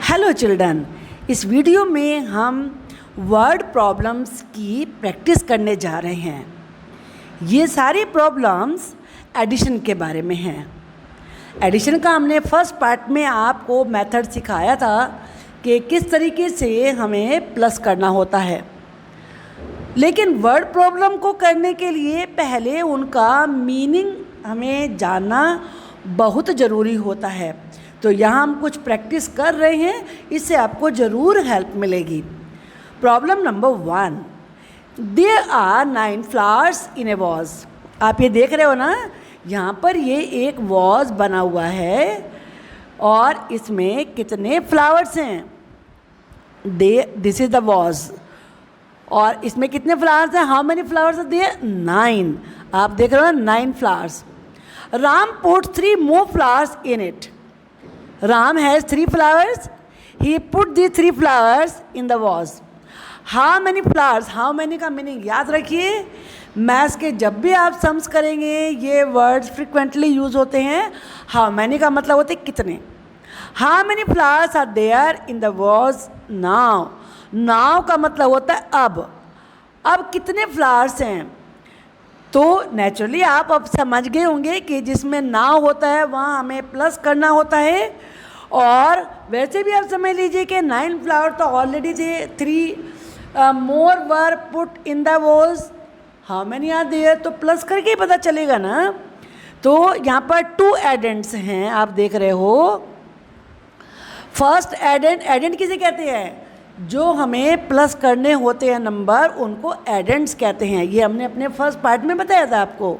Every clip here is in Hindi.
हेलो चिल्ड्रन, इस वीडियो में हम वर्ड प्रॉब्लम्स की प्रैक्टिस करने जा रहे हैं। ये सारी प्रॉब्लम्स एडिशन के बारे में हैं। एडिशन का हमने फर्स्ट पार्ट में आपको मेथड सिखाया था कि किस तरीके से हमें प्लस करना होता है, लेकिन वर्ड प्रॉब्लम को करने के लिए पहले उनका मीनिंग हमें जानना बहुत ज़रूरी होता है। तो यहाँ हम कुछ प्रैक्टिस कर रहे हैं, इससे आपको ज़रूर हेल्प मिलेगी। Problem number 1, there are 9 flowers in a vase. आप ये देख रहे हो ना, यहाँ पर ये एक वॉज बना हुआ है और इसमें कितने फ्लावर्स हैं। दिस इज द वॉज और इसमें कितने फ्लावर्स हैं। How many flowers are there? 9। आप देख रहे हो ना, 9 flowers. Ram put 3 more flowers in it. Ram has 3 flowers. He put the 3 flowers in the vase. How many flowers? How many का मीनिंग याद रखिए। मैथ्स के जब भी आप सम्स करेंगे ये वर्ड्स फ्रिक्वेंटली यूज होते हैं। हाउ मैनी का मतलब होते कितने। How many flowers are there in the vase now. Now का मतलब होता है अब कितने फ्लावर्स हैं। तो नेचुरली आप अब समझ गए होंगे कि जिसमें नाउ होता है वहाँ हमें प्लस करना होता है। और वैसे भी आप समझ लीजिए कि 9 फ्लावर तो ऑलरेडी थे, 3 more were put in the vase. How many are there, तो प्लस करके ही पता चलेगा ना। तो यहाँ पर 2 एडेंट्स हैं, आप देख रहे हो। फर्स्ट एडेंट किसे कहते हैं? जो हमें प्लस करने होते हैं नंबर, उनको एडेंट्स कहते हैं। ये हमने अपने फर्स्ट पार्ट में बताया था आपको।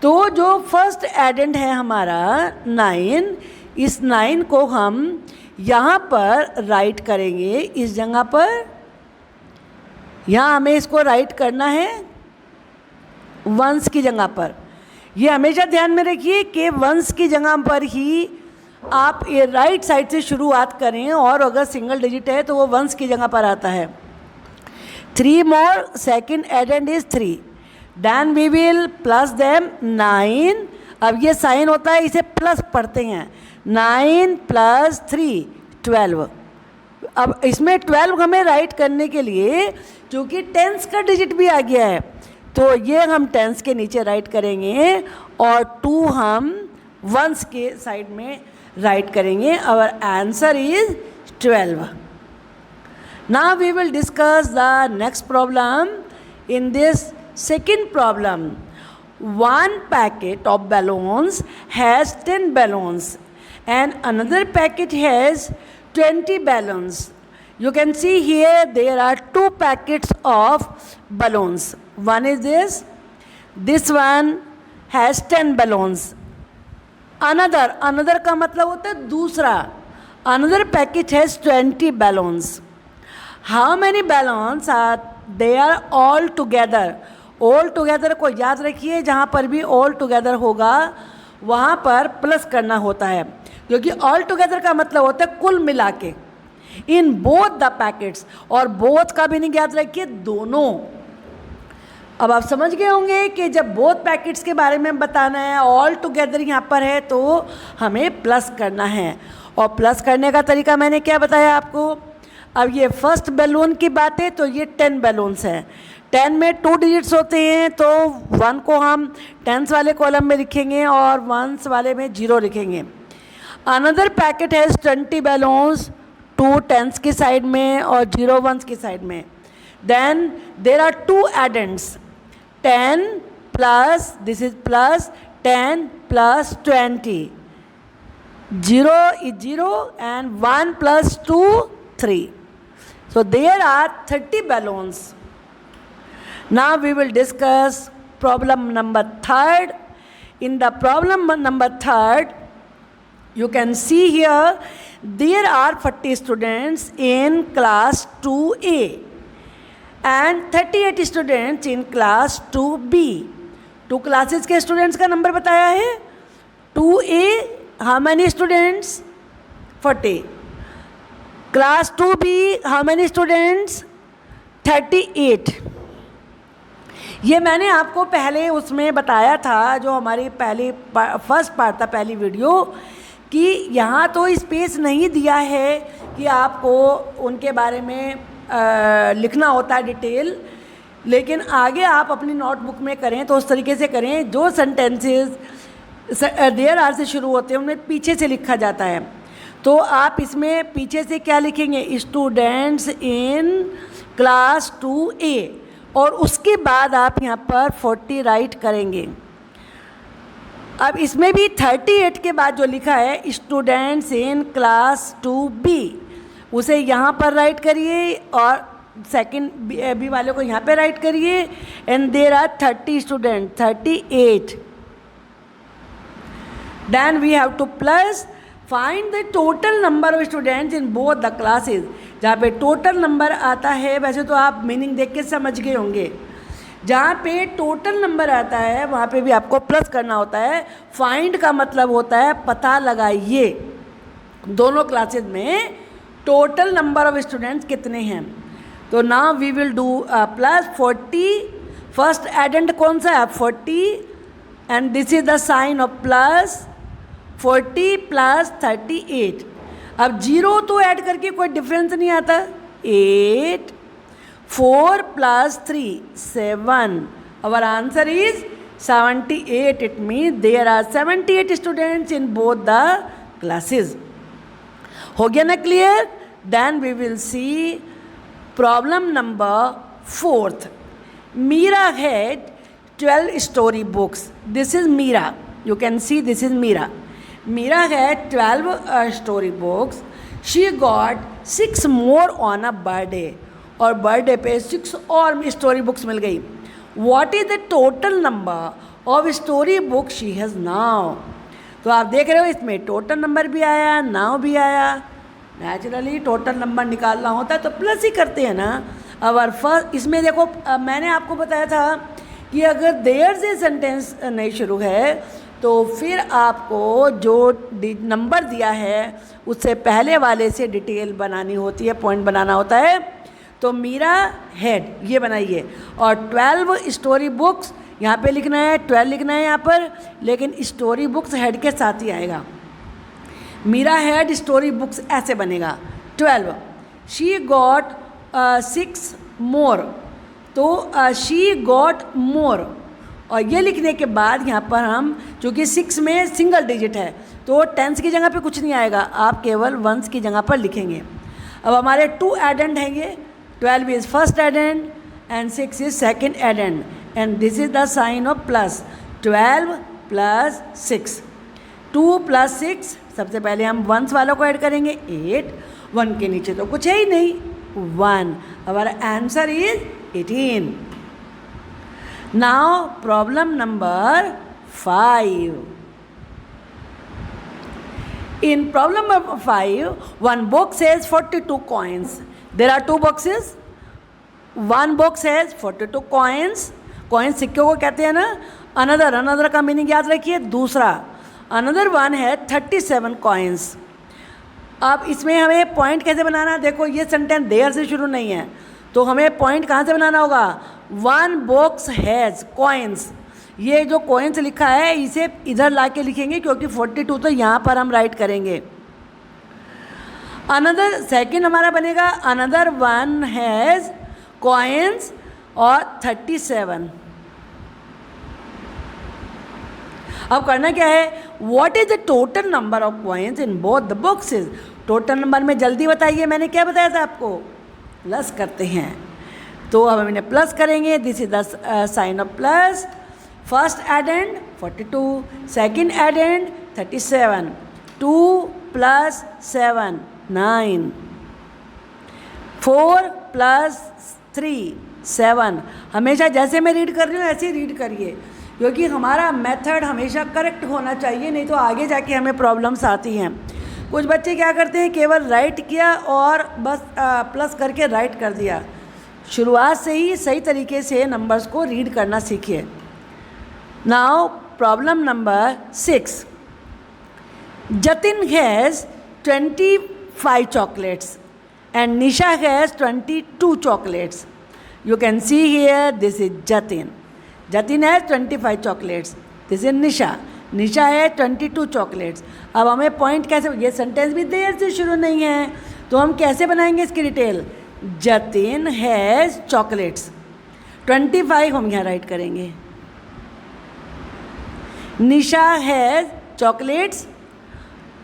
तो जो फर्स्ट एडेंट है हमारा 9, इस 9 को हम यहाँ पर राइट करेंगे, इस जगह पर। यहाँ हमें इसको राइट करना है वंस की जगह पर। ये हमेशा ध्यान में रखिए कि वंस की जगह पर ही आप ये राइट साइड से शुरुआत करें, और अगर सिंगल डिजिट है तो वो वंस की जगह पर आता है। 3 more, second addend is 3, then we will plus them 9। अब ये साइन होता है, इसे प्लस पढ़ते हैं। 9 + 3 12। अब इसमें 12 हमें राइट करने के लिए चूँकि टेंस का डिजिट भी आ गया है, तो ये हम टेंस के नीचे राइट करेंगे और 2 हम वंस के साइड में राइट करेंगे। Our answer is 12। Now we will discuss the next problem. In this second problem, 1 packet of balloons has 10 balloons and another packet has 20 balloons. You can see here there are 2 packets of balloons. One is this one has 10 balloons. Another का मतलब होता है दूसरा। Another packet has 20 balloons. How many balloons are there all together? All together को याद रखिए, जहाँ पर भी all together होगा वहाँ पर प्लस करना होता है, क्योंकि all together का मतलब होता है कुल मिला के। In both the packets, और both का भी नहीं याद रखिए, दोनों। अब आप समझ गए होंगे कि जब बोथ पैकेट्स के बारे में बताना है, ऑल टुगेदर यहाँ पर है, तो हमें प्लस करना है। और प्लस करने का तरीका मैंने क्या बताया आपको। अब ये फर्स्ट बैलून की बात है, तो ये 10 बैलून्स हैं। 10 में 2 डिजिट्स होते हैं, तो 1 को हम टेंस वाले कॉलम में लिखेंगे और वंस वाले में 0 लिखेंगे। Another packet has 20 balloons, 2 tens की साइड में और 0 वंस की साइड में। Then there are 2 addends, 10 plus, this is plus 10 plus 20. 0 is 0 and 1 plus 2, 3. So there are 30 balloons. Now we will discuss problem number 3rd. In the problem number 3rd, you can see here there are 40 students in class 2A. and 38 students in class 2B. 2 classes के स्टूडेंट्स का नंबर बताया है। 2A, how many students? 40. Class 2B, how many students? 38. ये मैंने आपको पहले उसमें बताया था, जो हमारी फर्स्ट पार्ट था, पहली वीडियो, कि यहाँ तो स्पेस नहीं दिया है कि आपको उनके बारे में लिखना होता है डिटेल, लेकिन आगे आप अपनी नोटबुक में करें तो उस तरीके से करें जो सेंटेंसेस देयर आर से शुरू होते हैं उनमें पीछे से लिखा जाता है। तो आप इसमें पीछे से क्या लिखेंगे, स्टूडेंट्स इन क्लास 2A, और उसके बाद आप यहाँ पर 40 राइट करेंगे। अब इसमें भी 38 के बाद जो लिखा है स्टूडेंट्स इन क्लास 2B, उसे यहाँ पर राइट करिए और सेकंड बी वाले को यहाँ पे राइट करिए। And there are 30 student, 38। Then we have to plus find the total number of students in both the classes. जहाँ पे टोटल नंबर आता है, वैसे तो आप मीनिंग देख के समझ गए होंगे, जहाँ पे टोटल नंबर आता है वहाँ पे भी आपको प्लस करना होता है। फाइंड का मतलब होता है पता लगाइए दोनों क्लासेस में टोटल नंबर ऑफ स्टूडेंट्स कितने हैं। तो now we will do plus 40, first addend कौन सा है 40, and this is the sign of plus 40 plus 38। अब जीरो तो ऐड करके कोई डिफरेंस नहीं आता, 8, 4 plus 3, 7. Our answer is 78. It means there are 78 students in both the classes. हो गया ना clear? Then we will see problem number 4th. Meera had 12 story books. This is Meera. You can see this is Meera. Meera had 12 story books. She got 6 more on a birthday. और बर्थडे पे 6 और स्टोरी बुक्स मिल गई। What is the total number of story book she has now. तो आप देख रहे हो इसमें टोटल नंबर भी आया, नाउ भी आया। नेचुरली टोटल नंबर निकालना होता है तो प्लस ही करते हैं ना। अब फर्स्ट इसमें देखो मैंने आपको बताया था कि अगर देयर से सेंटेंस नहीं शुरू है तो फिर आपको जो नंबर दिया है उससे पहले वाले से डिटेल बनानी होती है, पॉइंट बनाना होता है। तो मीरा हेड ये बनाइए, और 12 स्टोरी बुक्स यहाँ पे लिखना है, 12 लिखना है यहाँ पर, लेकिन स्टोरी बुक्स हेड के साथ ही आएगा। मीरा हेड स्टोरी बुक्स ऐसे बनेगा 12। शी गॉट 6 मोर, तो शी गॉट मोर, और ये लिखने के बाद यहाँ पर हम चूँकि 6 में सिंगल डिजिट है तो टेंस की जगह पे कुछ नहीं आएगा, आप केवल वंस की जगह पर लिखेंगे। अब हमारे 2 एडेंड हैं ये, 12 is first addend and 6 is second addend, and this is the sign of plus 12 plus 6, 2 plus 6। सबसे पहले हम वंस वालों को ऐड करेंगे 8, 1 के नीचे तो कुछ है ही नहीं 1। हमारा answer is 18। Now problem number 5। In problem number 5, one box has 42 coins. There are 2 boxes. One box has 42 coins. Coins सिक्के को कहते हैं ना। Another का मीनिंग याद रखिए, दूसरा। Another one है 37 coins. अब इसमें हमें पॉइंट कैसे बनाना है, देखो ये सेंटेंस देयर से शुरू नहीं है तो हमें पॉइंट कहाँ से बनाना होगा। वन बॉक्स हैज़ कॉइन्स, ये जो कॉइन्स लिखा है इसे इधर ला के लिखेंगे क्योंकि 42 तो यहाँ पर हम राइट करेंगे। अनदर सेकंड हमारा बनेगा अनदर वन हैज़ कॉइन्स और 37। अब करना क्या है, what is the total number of coins in both the boxes. Total number में जल्दी बताइए, मैंने क्या बताया था आपको, प्लस करते हैं। तो अब हम इन्हें प्लस करेंगे, this is the sign of plus. First addend 42, second addend 37, 2 + 7 9, 4 + 3 7। हमेशा जैसे मैं रीड कर रही हूँ ऐसे ही रीड करिए क्योंकि हमारा मेथड हमेशा करेक्ट होना चाहिए, नहीं तो आगे जाके हमें प्रॉब्लम्स आती हैं। कुछ बच्चे क्या करते हैं, केवल राइट किया और बस प्लस करके राइट कर दिया। शुरुआत से ही सही तरीके से नंबर्स को रीड करना सीखिए। Now problem number 6। Jatin has 25 chocolates and Nisha has 22 chocolates. You can see here, this is Jatin. Jatin has 25 chocolates. This is Nisha. Nisha has 22 chocolates. अब हमें पॉइंट कैसे, ये सेंटेंस भी देर से शुरू नहीं है तो हम कैसे बनाएंगे इसकी डिटेल? जतिन हैज़ चॉकलेट्स, 25 हम यहाँ राइट करेंगे। निशा हैज़ चॉकलेट्स,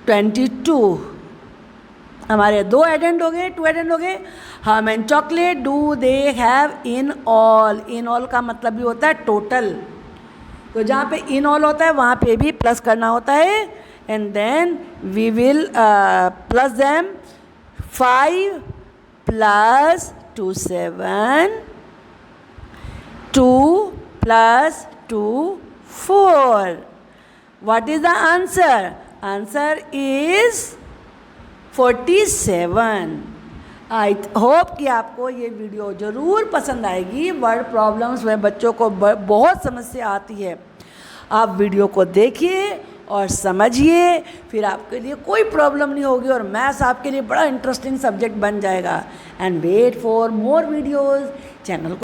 22। हमारे 2 एडेंड हो गए, 2 एडेंड हो गए। How many chocolate do they have in all? In all का मतलब भी होता है टोटल, तो जहाँ पे इन ऑल होता है वहाँ पे भी प्लस करना होता है। And then we will plus them. 5 + 2 7, 2 + 2 4. What is the answer? Answer is 47. I hope कि आपको ये वीडियो ज़रूर पसंद आएगी। वर्ड प्रॉब्लम्स में बच्चों को बहुत समस्या आती है। आप वीडियो को देखिए और समझिए, फिर आपके लिए कोई प्रॉब्लम नहीं होगी और मैथ्स आपके लिए बड़ा इंटरेस्टिंग सब्जेक्ट बन जाएगा। And wait for more videos. Channel को